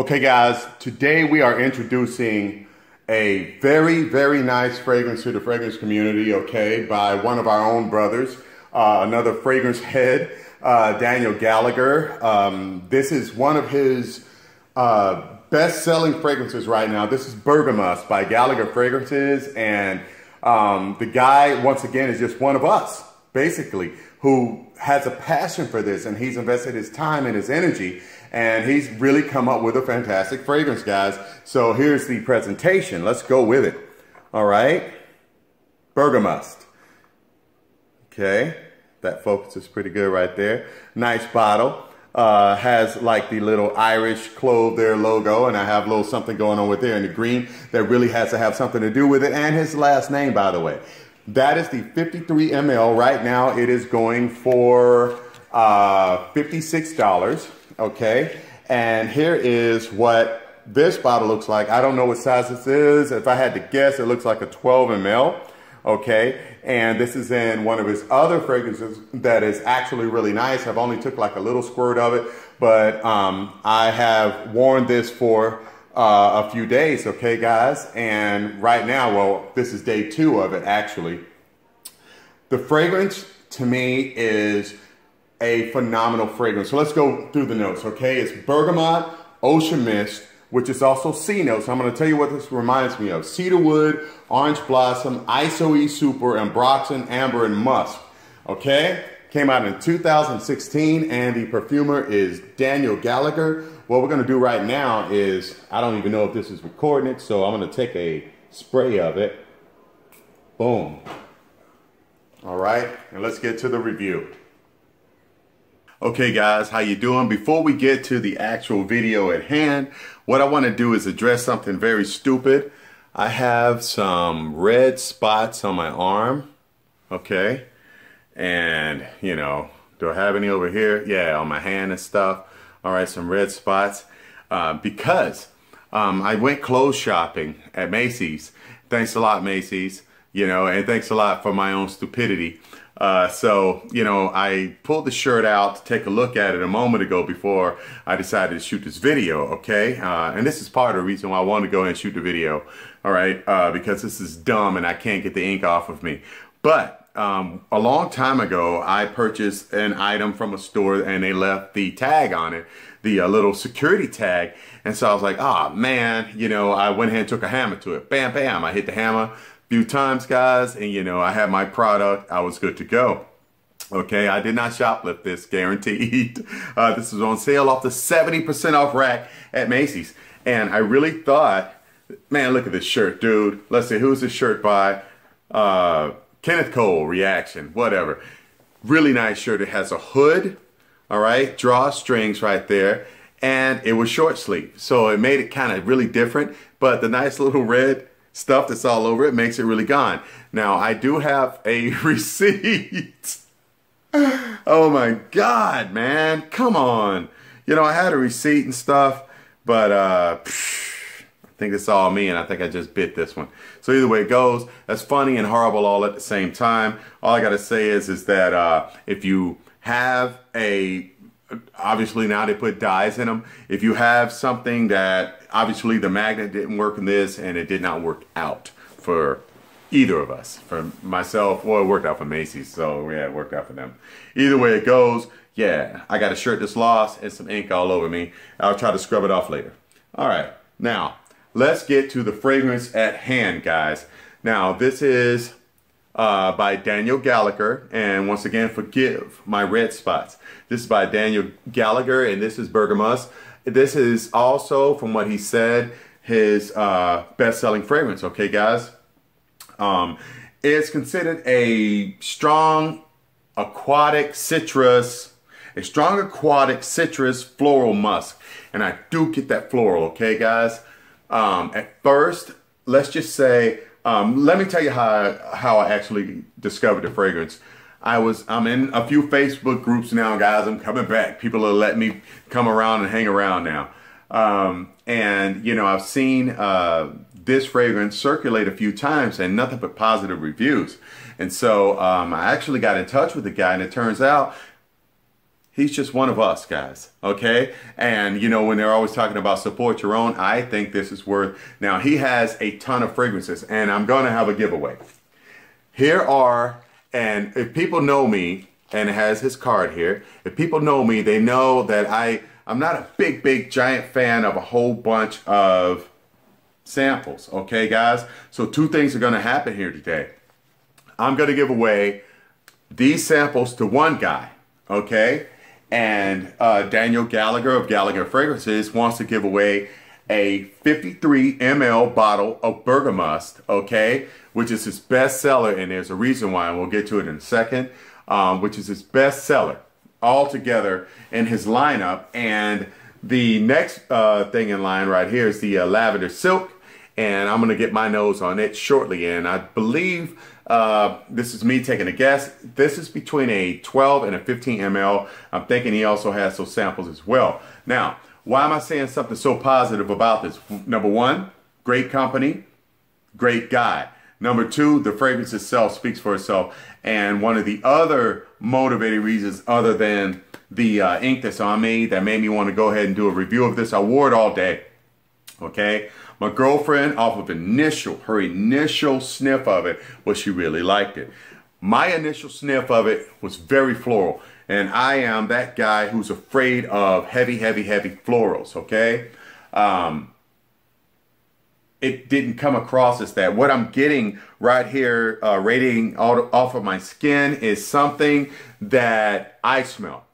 Okay guys, today we are introducing a very, very nice fragrance to the fragrance community, okay, by one of our own brothers, another fragrance head, Daniel Gallagher. This is one of his best-selling fragrances right now. This is Bergamost by Gallagher Fragrances, and the guy, once again, is just one of us, basically, who has a passion for this, and he's invested his time and his energy, and he's really come up with a fantastic fragrance, guys. So here's the presentation. Let's go with it. All right. Bergamost. Okay. That focus is pretty good right there. Nice bottle. Has like the little Irish clove there logo, and I have a little something going on with there in the green that really has to have something to do with it, and his last name, by the way. That is the 53 ml. Right now it is going for $56. Okay, and here is what this bottle looks like. I don't know what size this is. If I had to guess, it looks like a 12 ml. Okay, and this is in one of his other fragrances that is actually really nice. I've only took like a little squirt of it, but I have worn this for a few days, okay guys? And right now, well, this is day 2 of it actually. The fragrance to me is a phenomenal fragrance. So let's go through the notes, okay? It's bergamot, ocean mist, which is also sea notes. I'm gonna tell you what this reminds me of. Cedarwood, orange blossom, ISOE super, ambroxan, amber, and musk, okay? Came out in 2016, and the perfumer is Daniel Gallagher. What we're gonna do right now is, I don't even know if this is recording it, so I'm gonna take a spray of it. Boom. All right, and let's get to the review. Okay guys, how you doing? Before we get to the actual video at hand, what I want to do is address something very stupid. I have some red spots on my arm, okay? And, you know, do I have any over here? Yeah, on my hand and stuff. All right, some red spots. Because I went clothes shopping at Macy's. Thanks a lot, Macy's. You know, and thanks a lot for my own stupidity. So, you know, I pulled the shirt out to take a look at it a moment ago before I decided to shoot this video, okay? And this is part of the reason why I wanted to go ahead and shoot the video, all right? Because this is dumb and I can't get the ink off of me. But a long time ago, I purchased an item from a store and they left the tag on it, the little security tag. And so I was like, oh man, you know, I went ahead and took a hammer to it. Bam, bam, I hit the hammer few times, guys, and you know, I had my product. I was good to go. Okay, I did not shoplift this, guaranteed. This was on sale off the 70% off rack at Macy's, and I really thought, man, look at this shirt, dude. Let's see, who's this shirt by? Kenneth Cole, Reaction, whatever. Really nice shirt. It has a hood, all right, drawstrings right there, and it was short sleeve, so it made it kind of really different. But the nice little red stuff that's all over it makes it really gone. Now, I do have a receipt. Oh my God, man, come on. You know, I had a receipt and stuff, but I think it's all me, and I think I just bit this one. So either way it goes, that's funny and horrible all at the same time. All I gotta say is that if you have a, obviously now they put dyes in them. If you have something that, obviously the magnet didn't work in this and it did not work out for either of us. For myself, well, it worked out for Macy's, so yeah, it worked out for them. Either way it goes, yeah, I got a shirt that's lost and some ink all over me. I'll try to scrub it off later. All right, now let's get to the fragrance at hand, guys. Now this is by Daniel Gallagher, and once again, forgive my red spots. This is by Daniel Gallagher, and this is Bergamost. This is also, from what he said, his best-selling fragrance, okay, guys? It's considered a strong aquatic citrus floral musk, and I do get that floral, okay, guys? At first, let's just say, let me tell you how I actually discovered the fragrance. I'm in a few Facebook groups now, guys. I'm coming back. People are letting me come around and hang around now. And, you know, I've seen this fragrance circulate a few times and nothing but positive reviews. And so I actually got in touch with the guy, and it turns out He's just one of us, guys, okay? And, you know, when they're always talking about support your own, I think this is worth... Now, he has a ton of fragrances, and I'm going to have a giveaway. Here are, and if people know me, and it has his card here, if people know me, they know that I'm not a big, giant fan of a whole bunch of samples, okay, guys? So two things are going to happen here today. I'm going to give away these samples to one guy, okay? And Daniel Gallagher of Gallagher Fragrances wants to give away a 53 ml bottle of Bergamust, okay? Which is his best seller, and there's a reason why, and we'll get to it in a second, which is his best seller altogether in his lineup. And the next thing in line right here is the Lavender Silk, and I'm going to get my nose on it shortly. And I believe this is me taking a guess. This is between a 12 and a 15 ml. I'm thinking he also has those samples as well. Now, why am I saying something so positive about this? Number one, great company, great guy. Number two, the fragrance itself speaks for itself. And one of the other motivating reasons, other than the ink that's on me, that made me want to go ahead and do a review of this, I wore it all day. Okay? My girlfriend, off of her initial sniff of it, was she really liked it. My initial sniff of it was very floral. And I am that guy who's afraid of heavy florals, okay? It didn't come across as that. What I'm getting right here, radiating off of my skin, is something that I smell.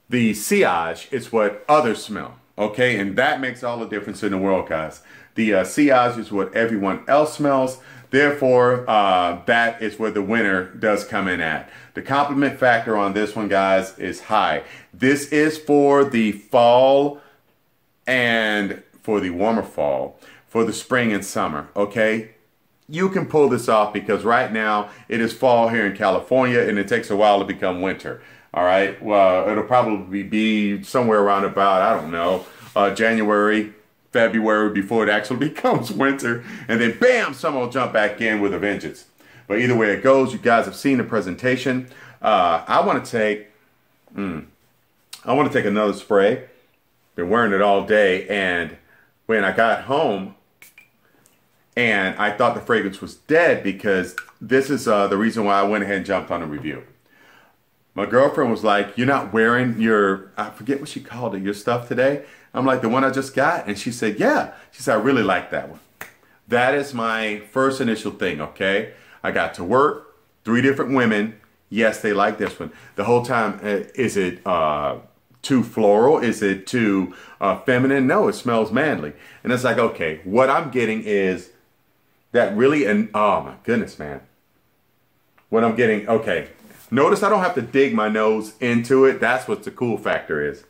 The sillage is what others smell, okay? And that makes all the difference in the world, guys. The sillage is what everyone else smells. Therefore, that is where the winner does come in at. The compliment factor on this one, guys, is high. This is for the fall and for the warmer fall, for the spring and summer, okay? You can pull this off because right now it is fall here in California and it takes a while to become winter, all right? Well, it'll probably be somewhere around about, I don't know, January, February before it actually becomes winter, and then bam, summer will jump back in with a vengeance. But either way it goes, you guys have seen the presentation. I want to take another spray. Been wearing it all day, and when I got home, and I thought the fragrance was dead, because this is the reason why I went ahead and jumped on a review. My girlfriend was like, "You're not wearing your," I forget what she called it, "your stuff today?" I'm like, "The one I just got?" And she said, "Yeah." She said, "I really like that one." That is my first initial thing, okay? I got to work, 3 different women. Yes, they like this one. The whole time, is it too floral? Is it too feminine? No, it smells manly. And it's like, okay, what I'm getting is that really, and oh my goodness, man. What I'm getting, okay. Notice I don't have to dig my nose into it. That's what the cool factor is.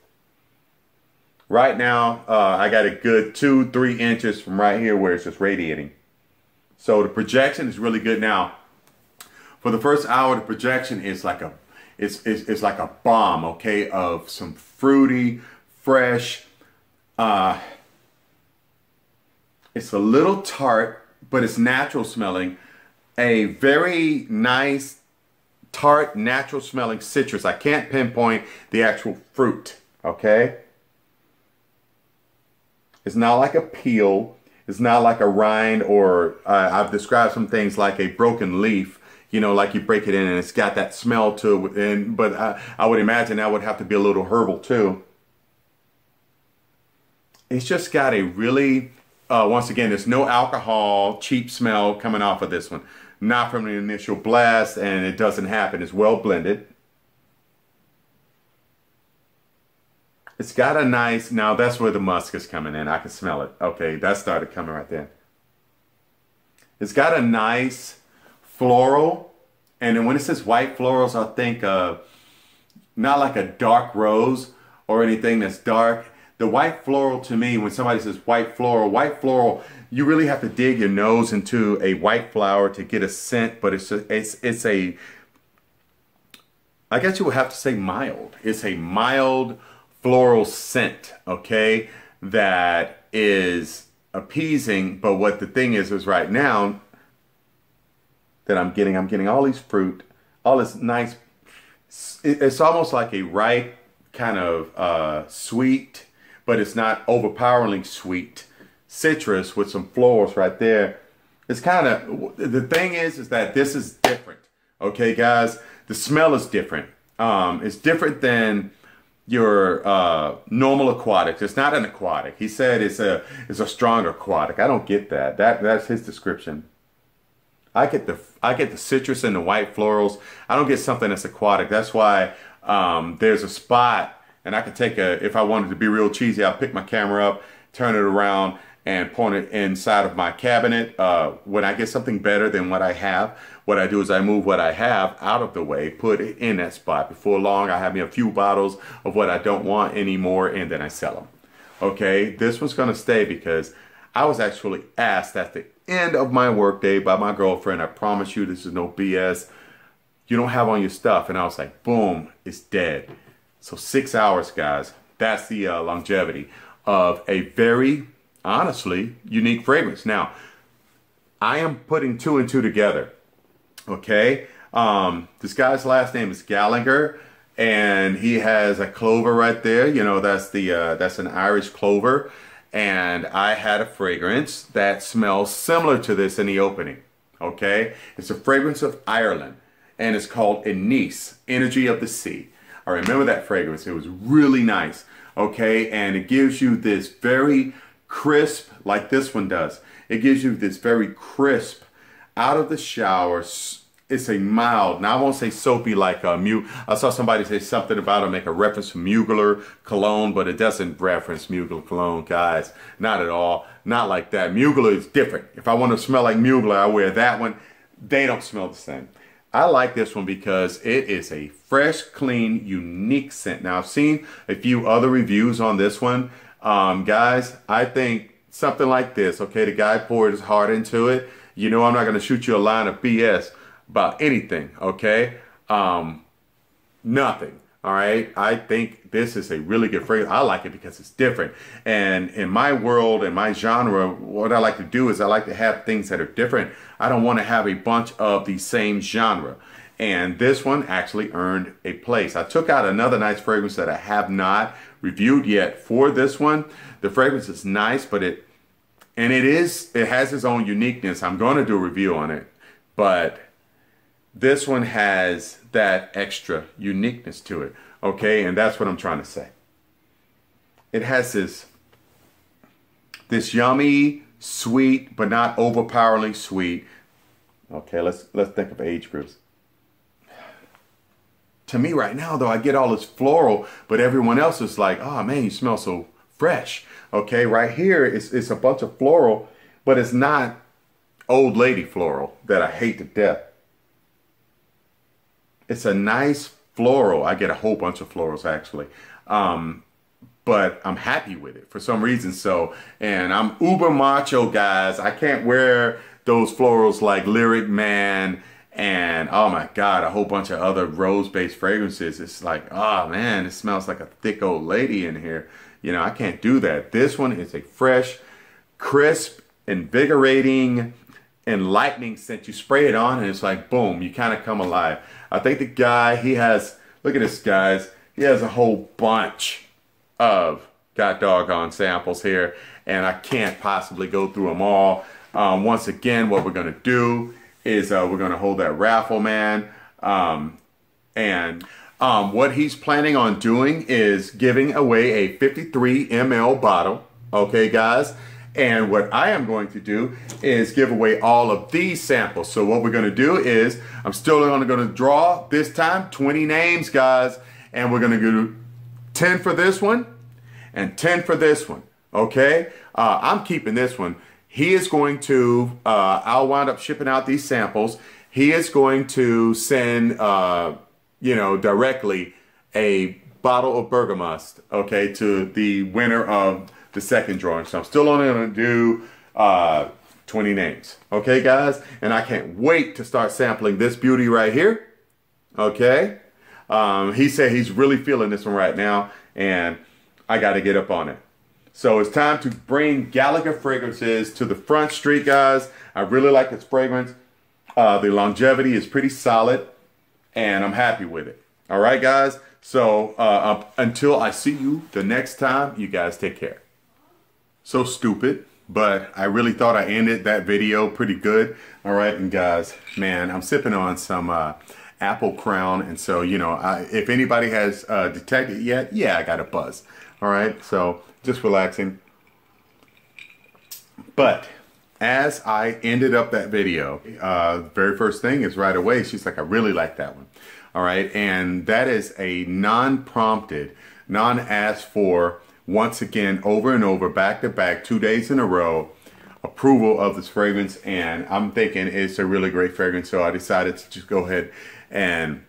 Right now, I got a good 2-3 inches from right here where it's just radiating. So the projection is really good. Now, for the first hour, the projection is like a, it's like a bomb, okay, of some fruity, fresh. It's a little tart, but it's natural smelling. A very nice, tart, natural smelling citrus. I can't pinpoint the actual fruit, okay? It's not like a peel. It's not like a rind, or I've described some things like a broken leaf, you know, like you break it in and it's got that smell to it. And, but I would imagine that would have to be a little herbal too. It's just got a really, once again, there's no alcohol, cheap smell coming off of this one. Not from the initial blast, and it doesn't happen. It's well blended. It's got a nice, now that's where the musk is coming in. I can smell it. Okay, that started coming right there. It's got a nice floral, and then when it says white florals, I think not like a dark rose or anything that's dark. The white floral, to me, when somebody says white floral, you really have to dig your nose into a white flower to get a scent, but it's a, I guess you would have to say mild. It's a mild floral scent, okay, that is appeasing. But what the thing is right now that I'm getting all these fruit, all this nice it's almost like a ripe kind of sweet, but it's not overpoweringly sweet citrus with some florals right there. It's kind of, the thing is that this is different. Okay, guys, the smell is different. It's different than your normal aquatics. It's not an aquatic. He said it's a strong aquatic. I don't get that. That's his description. I get the citrus and the white florals. I don't get something that's aquatic. That's why there's a spot, and I could take if I wanted to be real cheesy, I'll pick my camera up, turn it around, and point it inside of my cabinet. When I get something better than what I have, what I do is I move what I have out of the way, put it in that spot. Before long, I have me a few bottles of what I don't want anymore, and then I sell them. Okay, this one's gonna stay because I was actually asked at the end of my workday by my girlfriend, I promise you this is no BS, you don't have on your stuff. And I was like, boom, it's dead. So 6 hours, guys. That's the longevity of a very, honestly, unique fragrance. Now, I am putting 2 and 2 together. Okay, this guy's last name is Gallagher, and he has a clover right there. You know, that's an Irish clover. And I had a fragrance that smells similar to this in the opening. Okay, it's a fragrance of Ireland, and it's called Anise, Energy of the Sea. I remember that fragrance. It was really nice. Okay, and it gives you this very crisp, like this one does. It gives you this very crisp, out of the shower. It's a mild, now I won't say soapy like I saw somebody say something about it, make a reference to Mugler cologne, but it doesn't reference Mugler cologne, guys. Not at all. Not like that. Mugler is different. If I want to smell like Mugler, I wear that one. They don't smell the same. I like this one because it is a fresh, clean, unique scent. Now, I've seen a few other reviews on this one. Guys, I think something like this, okay, the guy poured his heart into it. You know, I'm not going to shoot you a line of BS about anything, okay? Nothing, all right? I think this is a really good fragrance. I like it because it's different. And in my world, in my genre, what I like to do is I like to have things that are different. I don't want to have a bunch of the same genre. And this one actually earned a place. I took out another nice fragrance that I have not reviewed yet for this one. The fragrance is nice, but it has its own uniqueness. I'm going to do a review on it, but this one has that extra uniqueness to it, okay? And that's what I'm trying to say. It has this yummy, sweet, but not overpoweringly sweet. Okay, let's think of age groups. To me right now, though, I get all this floral, but everyone else is like, oh man, you smell so fresh. Okay, right here, it's a bunch of floral, but it's not old lady floral that I hate to death. It's a nice floral. I get a whole bunch of florals actually. But I'm happy with it for some reason. So, and I'm uber macho, guys. I can't wear those florals like Lyric Man and, oh my God, a whole bunch of other rose-based fragrances. It's like, oh man, it smells like a thick old lady in here. You know, I can't do that. This one is a fresh, crisp, invigorating, enlightening scent. You spray it on and it's like, boom, you kind of come alive. I think the guy, he has, look at this, guys. He has a whole bunch of god doggone samples here, and I can't possibly go through them all. Once again, what we're going to do is we're going to hold that raffle, man. What he's planning on doing is giving away a 53 ml bottle. Okay, guys. And what I am going to do is give away all of these samples. So what we're going to do is, I'm still only going to draw this time 20 names, guys. And we're going to do 10 for this one and 10 for this one. Okay? I'm keeping this one. He is going to, I'll wind up shipping out these samples. He is going to send, you know, directly a bottle of Bergamust, okay, to the winner of the second drawing. So I'm still only going to do 20 names. Okay, guys? And I can't wait to start sampling this beauty right here. Okay? He said he's really feeling this one right now, and I got to get up on it. So it's time to bring Gallagher Fragrances to the front street, guys. I really like this fragrance. The longevity is pretty solid, and I'm happy with it. All right, guys. So until I see you the next time, you guys take care. So stupid, but I really thought I ended that video pretty good. All right, and guys, man, I'm sipping on some Apple Crown, and so, you know, if anybody has detected yet, yeah, I got a buzz. All right, so just relaxing. But as I ended up that video, very first thing is right away, she's like, I really like that one. All right, and that is a non-prompted, non-asked for, once again, over and over, back to back, 2 days in a row, approval of this fragrance. And I'm thinking it's a really great fragrance, so I decided to just go ahead and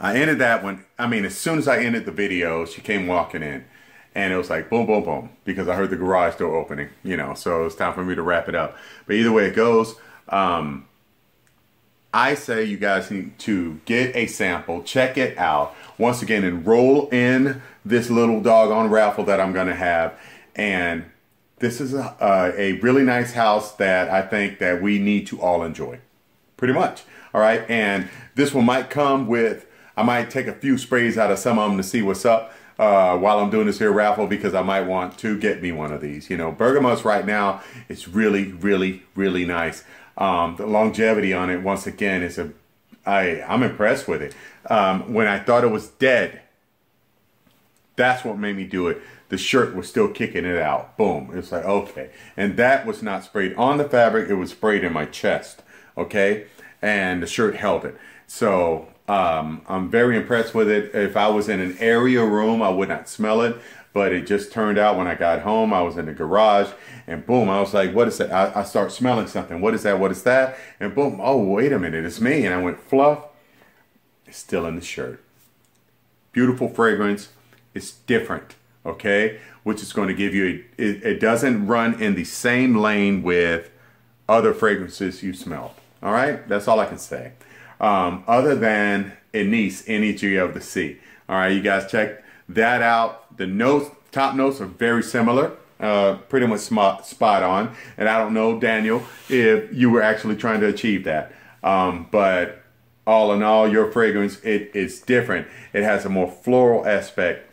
I ended that one. I mean, as soon as I ended the video, she came walking in. And it was like boom, boom, boom, because I heard the garage door opening, you know, so it was time for me to wrap it up. But either way it goes, I say you guys need to get a sample, check it out. Once again, enroll in this little doggone raffle that I'm going to have. And this is a really nice house that I think that we need to all enjoy. Pretty much. All right. And this one might come with, I might take a few sprays out of some of them to see what's up. While I'm doing this here raffle, because I might want to get me one of these. You know, Bergamots right now, it's really, really, really nice. The longevity on it, once again, is I'm impressed with it. When I thought it was dead, that's what made me do it. The shirt was still kicking it out. Boom. It's like, okay. And that was not sprayed on the fabric. It was sprayed in my chest. Okay. And the shirt held it. So, I'm very impressed with it. If I was in an area room, I would not smell it, but it just turned out when I got home, I was in the garage, and boom, I was like, what is that? I start smelling something. What is that? What is that? And boom, oh, wait a minute, it's me. And I went fluff. It's still in the shirt. Beautiful fragrance. It's different, okay? Which is going to give you, it doesn't run in the same lane with other fragrances you smell. All right? That's all I can say. Other than Anise, Energy of the Sea. All right, you guys check that out. The notes, top notes are very similar, pretty much spot on. And I don't know, Daniel, if you were actually trying to achieve that. But all in all, your fragrance, it is different. It has a more floral aspect,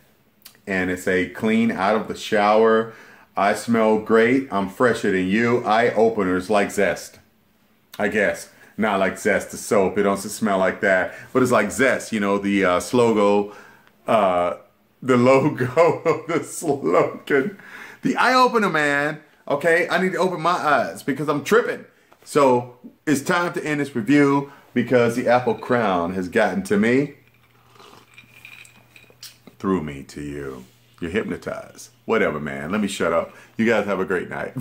and it's a clean out of the shower. I smell great. I'm fresher than you. Eye openers like Zest, I guess. Not like Zest, the soap. It doesn't smell like that. But it's like Zest, you know, the logo of the slogan. The eye opener, man. Okay, I need to open my eyes because I'm tripping. So it's time to end this review because the Apple Crown has gotten to me. Through me to you. You're hypnotized. Whatever, man. Let me shut up. You guys have a great night.